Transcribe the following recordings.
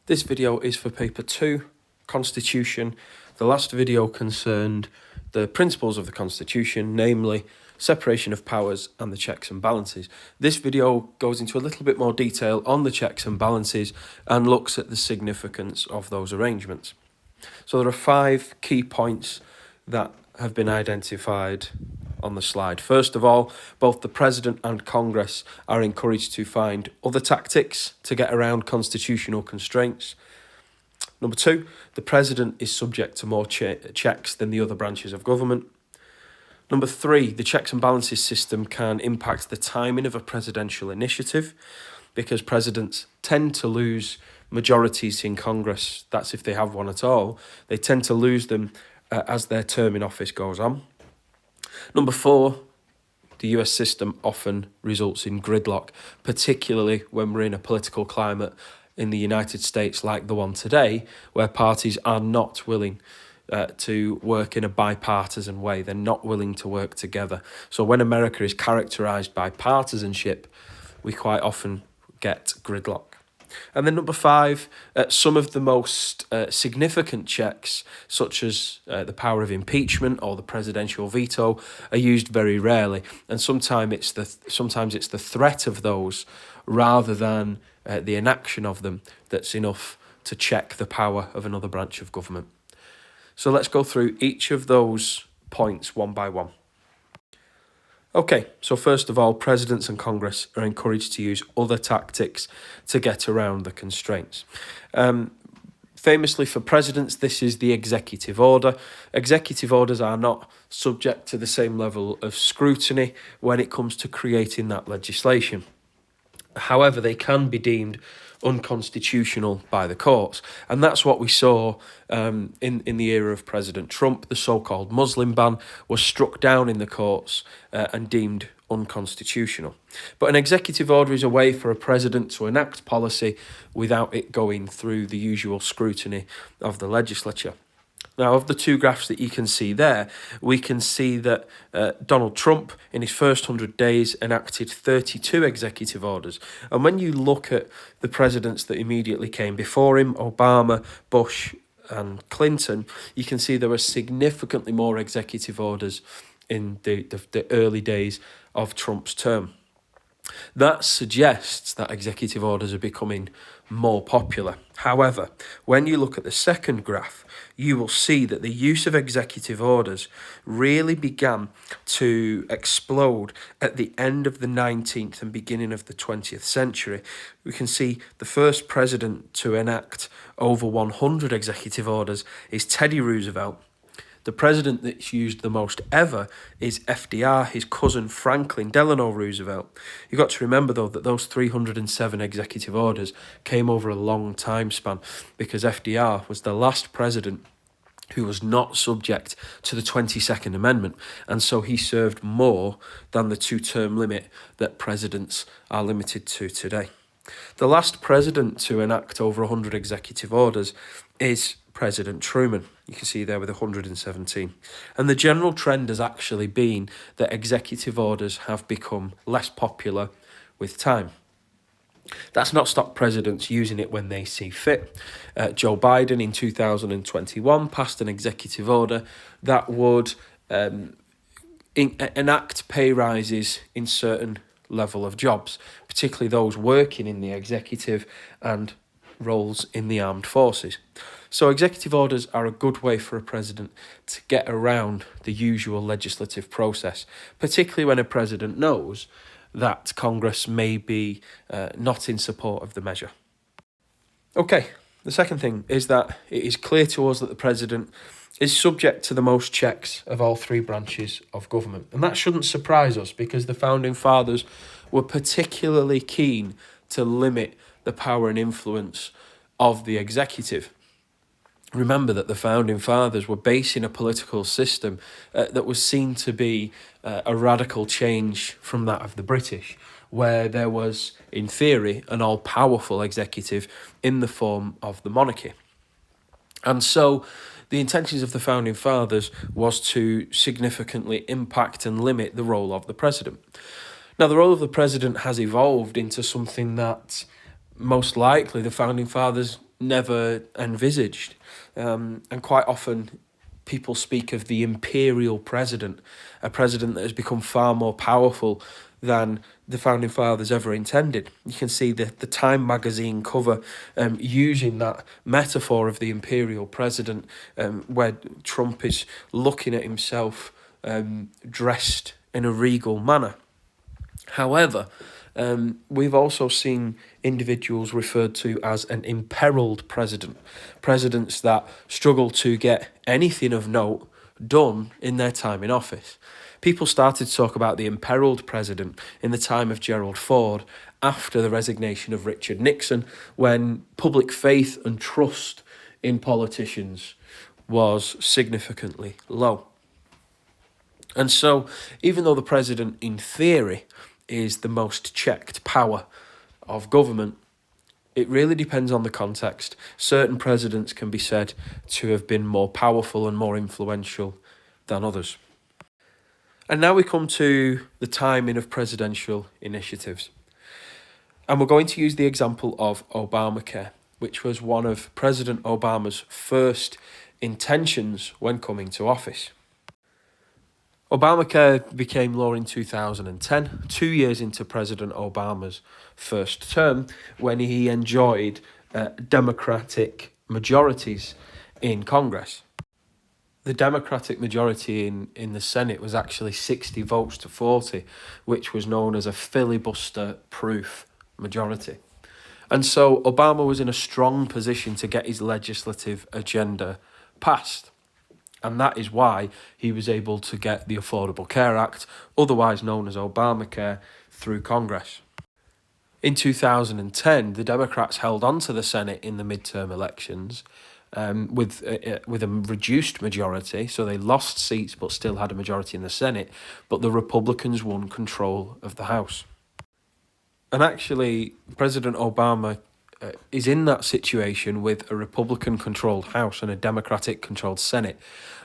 This video is for paper 2, Constitution. The last video concerned the principles of the Constitution, namely separation of powers and the checks and balances. This video goes into a little bit more detail on the checks and balances and looks at the significance of those arrangements. So there are 5 key points that have been identified on the slide. First of all, both the President and Congress are encouraged to find other tactics to get around constitutional constraints. Number 2, the President is subject to more checks than the other branches of government. Number 3, the checks and balances system can impact the timing of a presidential initiative because presidents tend to lose majorities in Congress. That's if they have one at all. They tend to lose them as their term in office goes on. Number 4, the US system often results in gridlock, particularly when we're in a political climate in the United States like the one today, where parties are not willing to work in a bipartisan way. They're not willing to work together. So when America is characterised by partisanship, we quite often get gridlock. And then number 5, some of the most significant checks, such as the power of impeachment or the presidential veto, are used very rarely. And sometimes it's the threat of those rather than the inaction of them that's enough to check the power of another branch of government. So let's go through each of those points one by one. Okay, so first of all, presidents and Congress are encouraged to use other tactics to get around the constraints. Famously for presidents, this is the executive order. Executive orders are not subject to the same level of scrutiny when it comes to creating that legislation. However, they can be deemed unconstitutional by the courts. And that's what we saw in the era of President Trump. The so-called Muslim ban was struck down in the courts and deemed unconstitutional. But an executive order is a way for a president to enact policy without it going through the usual scrutiny of the legislature. Now, of the 2 graphs that you can see there, we can see that Donald Trump, in his first 100 days, enacted 32 executive orders. And when you look at the presidents that immediately came before him, Obama, Bush and Clinton, you can see there were significantly more executive orders in the early days of Trump's term. That suggests that executive orders are becoming more popular. However, when you look at the second graph, you will see that the use of executive orders really began to explode at the end of the 19th and beginning of the 20th century. We can see the first president to enact over 100 executive orders is Teddy Roosevelt. The president that's used the most ever is FDR, his cousin Franklin Delano Roosevelt. You've got to remember, though, that those 307 executive orders came over a long time span because FDR was the last president who was not subject to the 22nd Amendment, and so he served more than the 2-term limit that presidents are limited to today. The last president to enact over 100 executive orders is President Truman. You can see there with 117. And the general trend has actually been that executive orders have become less popular with time. That's not stopped presidents using it when they see fit. Joe Biden in 2021 passed an executive order that would enact pay rises in certain level of jobs, particularly those working in the executive and roles in the armed forces. So executive orders are a good way for a president to get around the usual legislative process, particularly when a president knows that Congress may be not in support of the measure. Okay, the second thing is that it is clear to us that the president is subject to the most checks of all 3 branches of government. And that shouldn't surprise us because the Founding Fathers were particularly keen to limit the power and influence of the executive. Remember that the Founding Fathers were basing a political system that was seen to be a radical change from that of the British, where there was, in theory, an all-powerful executive in the form of the monarchy. And so the intentions of the Founding Fathers was to significantly impact and limit the role of the president. Now, the role of the president has evolved into something that most likely the Founding Fathers never envisaged. And quite often people speak of the imperial president, a president that has become far more powerful than the founding fathers ever intended. You can see the Time magazine cover using that metaphor of the imperial president, where Trump is looking at himself dressed in a regal manner. However, we've also seen individuals referred to as an imperiled president, presidents that struggle to get anything of note done in their time in office. People started to talk about the imperiled president in the time of Gerald Ford after the resignation of Richard Nixon, when public faith and trust in politicians was significantly low. And so, even though the president, in theory, is the most checked power of government, it really depends on the context. Certain presidents can be said to have been more powerful and more influential than others. And now we come to the timing of presidential initiatives. And we're going to use the example of Obamacare, which was one of President Obama's first intentions when coming to office. Obamacare became law in 2010, 2 years into President Obama's first term, when he enjoyed Democratic majorities in Congress. The Democratic majority in the Senate was actually 60 votes to 40, which was known as a filibuster-proof majority. And so Obama was in a strong position to get his legislative agenda passed. And that is why he was able to get the Affordable Care Act, otherwise known as Obamacare, through Congress. In 2010, the Democrats held on to the Senate in the midterm elections with a reduced majority, so they lost seats but still had a majority in the Senate, but the Republicans won control of the House. And actually, President Obama is in that situation with a Republican-controlled House and a Democratic-controlled Senate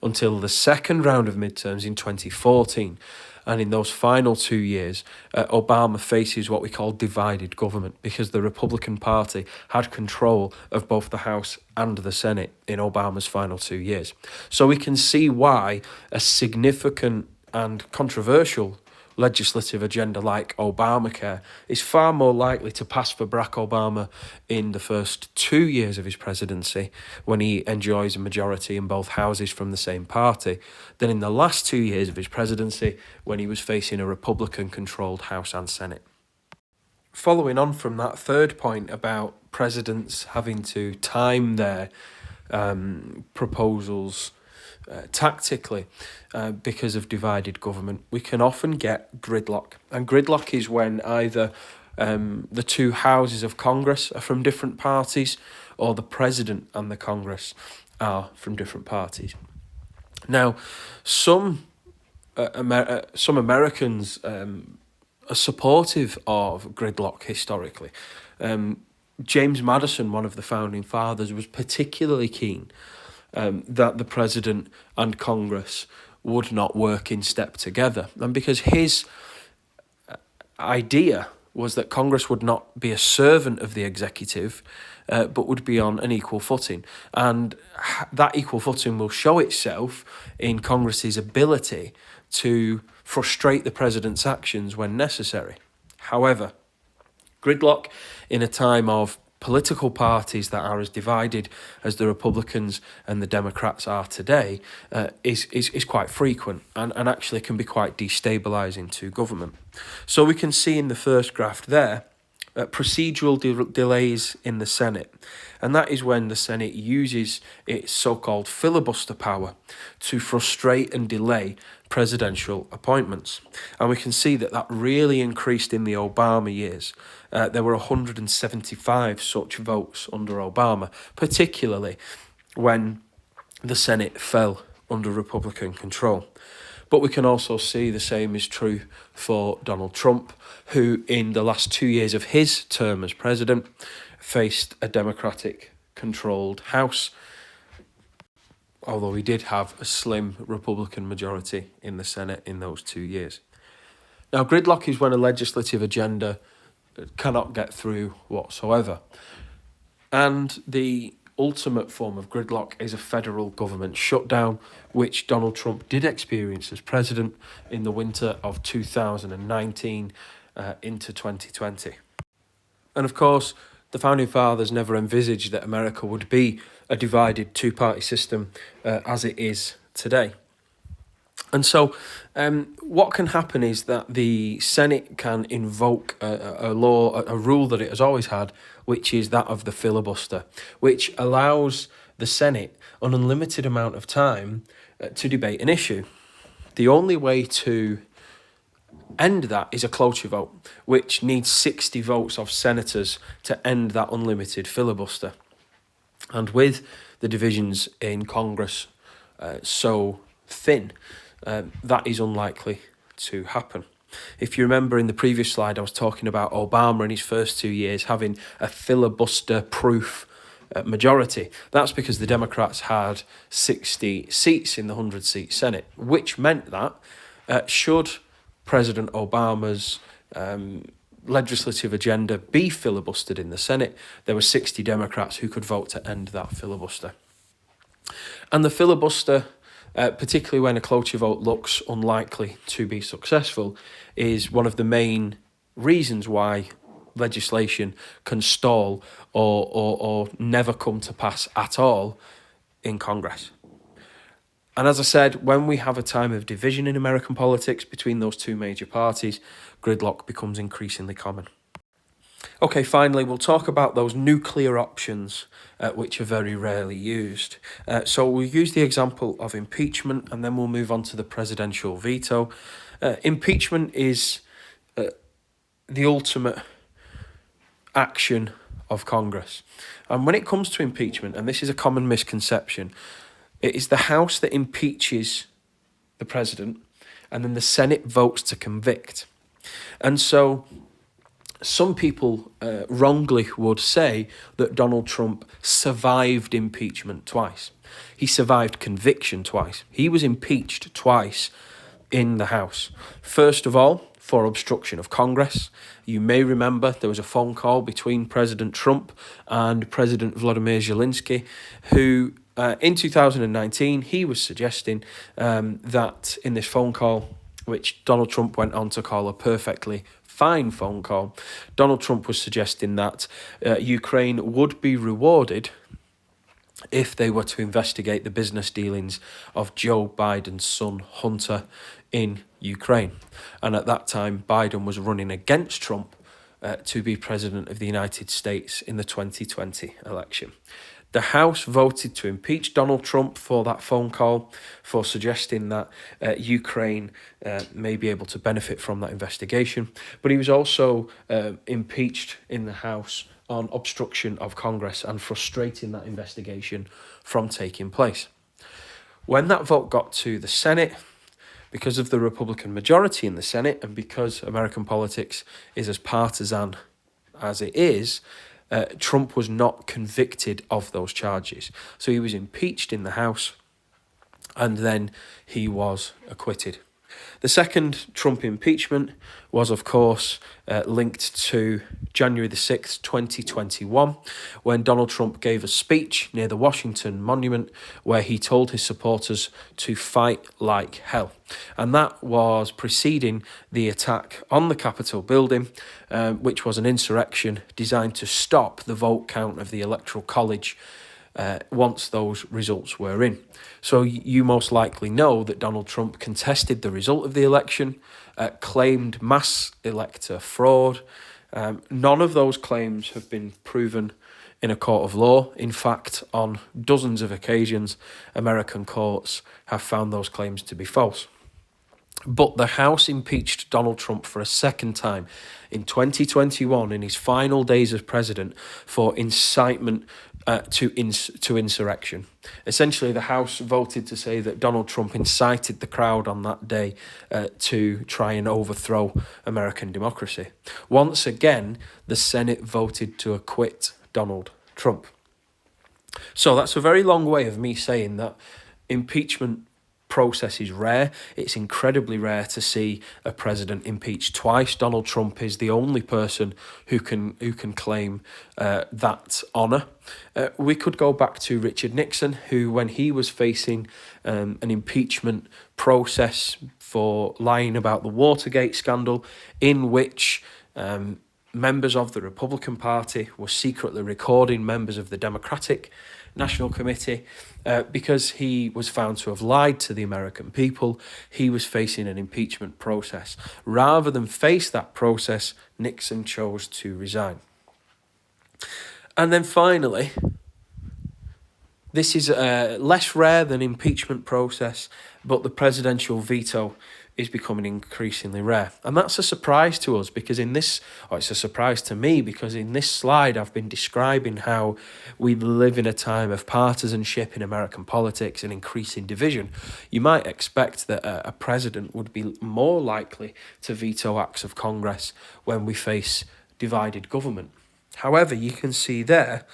until the second round of midterms in 2014. And in those final 2 years, Obama faces what we call divided government, because the Republican Party had control of both the House and the Senate in Obama's final 2 years. So we can see why a significant and controversial legislative agenda like Obamacare is far more likely to pass for Barack Obama in the first 2 years of his presidency, when he enjoys a majority in both houses from the same party, than in the last 2 years of his presidency, when he was facing a Republican-controlled House and Senate. Following on from that third point about presidents having to time their proposals tactically because of divided government, we can often get gridlock. And gridlock is when either the two houses of Congress are from different parties, or the president and the Congress are from different parties. Now, some Americans are supportive of gridlock historically. James Madison, one of the founding fathers, was particularly keen that the president and Congress would not work in step together. And because his idea was that Congress would not be a servant of the executive, but would be on an equal footing. And that equal footing will show itself in Congress's ability to frustrate the president's actions when necessary. However, gridlock in a time of political parties that are as divided as the Republicans and the Democrats are today is quite frequent, and actually can be quite destabilising to government. So we can see in the first graph there procedural delays in the Senate, and that is when the Senate uses its so-called filibuster power to frustrate and delay presidential appointments. And we can see that really increased in the Obama years. There were 175 such votes under Obama, particularly when the Senate fell under Republican control. But we can also see the same is true for Donald Trump, who in the last 2 years of his term as president faced a Democratic-controlled House, although he did have a slim Republican majority in the Senate in those 2 years. Now, gridlock is when a legislative agenda cannot get through whatsoever. And the ultimate form of gridlock is a federal government shutdown, which Donald Trump did experience as president in the winter of 2019 into 2020. And of course, the Founding Fathers never envisaged that America would be a divided two-party system as it is today. And so what can happen is that the Senate can invoke a law, a rule that it has always had, which is that of the filibuster, which allows the Senate an unlimited amount of time to debate an issue. The only way to end that is a cloture vote, which needs 60 votes of senators to end that unlimited filibuster. And with the divisions in Congress so thin, that is unlikely to happen. If you remember in the previous slide, I was talking about Obama in his first 2 years having a filibuster-proof majority. That's because the Democrats had 60 seats in the 100-seat Senate, which meant that should President Obama's legislative agenda be filibustered in the Senate, there were 60 Democrats who could vote to end that filibuster. And the filibuster, particularly when a cloture vote looks unlikely to be successful, is one of the main reasons why legislation can stall or never come to pass at all in Congress. And as I said, when we have a time of division in American politics between those two major parties, gridlock becomes increasingly common. Okay, finally, we'll talk about those nuclear options which are very rarely used. So we'll use the example of impeachment, and then we'll move on to the presidential veto. Impeachment is the ultimate action of Congress. And when it comes to impeachment, and this is a common misconception, it is the House that impeaches the president, and then the Senate votes to convict. And so some people wrongly would say that Donald Trump survived impeachment twice. He survived conviction twice. He was impeached twice in the House. First of all, for obstruction of Congress. You may remember there was a phone call between President Trump and President Vladimir Zelensky, who in 2019, he was suggesting that in this phone call, which Donald Trump went on to call a perfectly fine phone call, Donald Trump was suggesting that Ukraine would be rewarded if they were to investigate the business dealings of Joe Biden's son, Hunter, in Ukraine. And at that time, Biden was running against Trump to be president of the United States in the 2020 election. The House voted to impeach Donald Trump for that phone call, for suggesting that Ukraine may be able to benefit from that investigation. But he was also impeached in the House on obstruction of Congress and frustrating that investigation from taking place. When that vote got to the Senate, because of the Republican majority in the Senate and because American politics is as partisan as it is, Trump was not convicted of those charges. So he was impeached in the House and then he was acquitted. The second Trump impeachment was, of course, linked to January the 6th, 2021, when Donald Trump gave a speech near the Washington Monument where he told his supporters to fight like hell. And that was preceding the attack on the Capitol building, which was an insurrection designed to stop the vote count of the Electoral College once those results were in. So you most likely know that Donald Trump contested the result of the election, claimed mass elector fraud. None of those claims have been proven in a court of law. In fact, on dozens of occasions, American courts have found those claims to be false. But the House impeached Donald Trump for a second time in 2021 in his final days as president for incitement to insurrection. Essentially, the House voted to say that Donald Trump incited the crowd on that day to try and overthrow American democracy. Once again, the Senate voted to acquit Donald Trump. So that's a very long way of me saying that impeachment process is rare. It's incredibly rare to see a president impeached twice. Donald Trump is the only person who can claim that honour. We could go back to Richard Nixon, who, when he was facing an impeachment process for lying about the Watergate scandal, in which members of the Republican Party were secretly recording members of the Democratic National Committee, because he was found to have lied to the American people, he was facing an impeachment process. Rather than face that process, Nixon chose to resign. And then finally, this is less rare than impeachment process, but the presidential veto is becoming increasingly rare. And that's a surprise to us, because it's a surprise to me, because in this slide I've been describing how we live in a time of partisanship in American politics and increasing division. You might expect that a president would be more likely to veto acts of Congress when we face divided government. However, you can see there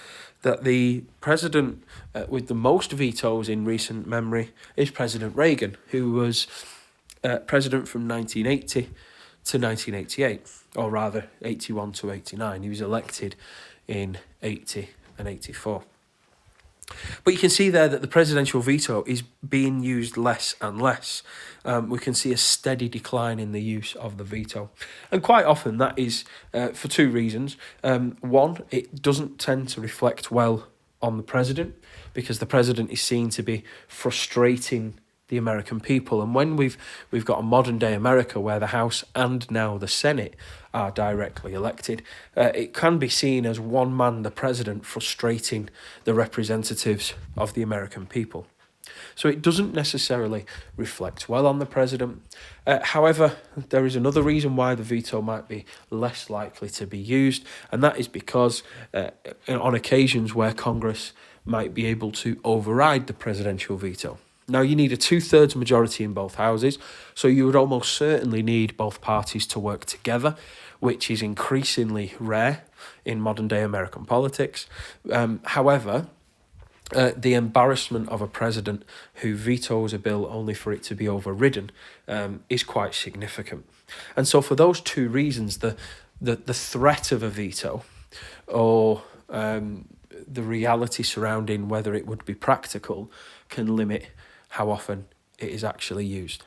that the president with the most vetoes in recent memory is President Reagan, who was president from 1980 to 1988, or rather 81 to 89. He was elected in 80 and 84. But you can see there that the presidential veto is being used less and less. We can see a steady decline in the use of the veto. And quite often that is for two reasons. One, it doesn't tend to reflect well on the president, because the president is seen to be frustrating the American people. And when we've got a modern day America where the House and now the Senate are directly elected, it can be seen as one man, the president, frustrating the representatives of the American people. So it doesn't necessarily reflect well on the president. However, there is another reason why the veto might be less likely to be used, and that is because on occasions where Congress might be able to override the presidential veto. Now, you need a 2/3 majority in both houses, so you would almost certainly need both parties to work together, which is increasingly rare in modern-day American politics. However, the embarrassment of a president who vetoes a bill only for it to be overridden is quite significant. And so for those two reasons, the threat of a veto, or the reality surrounding whether it would be practical, can limit how often it is actually used.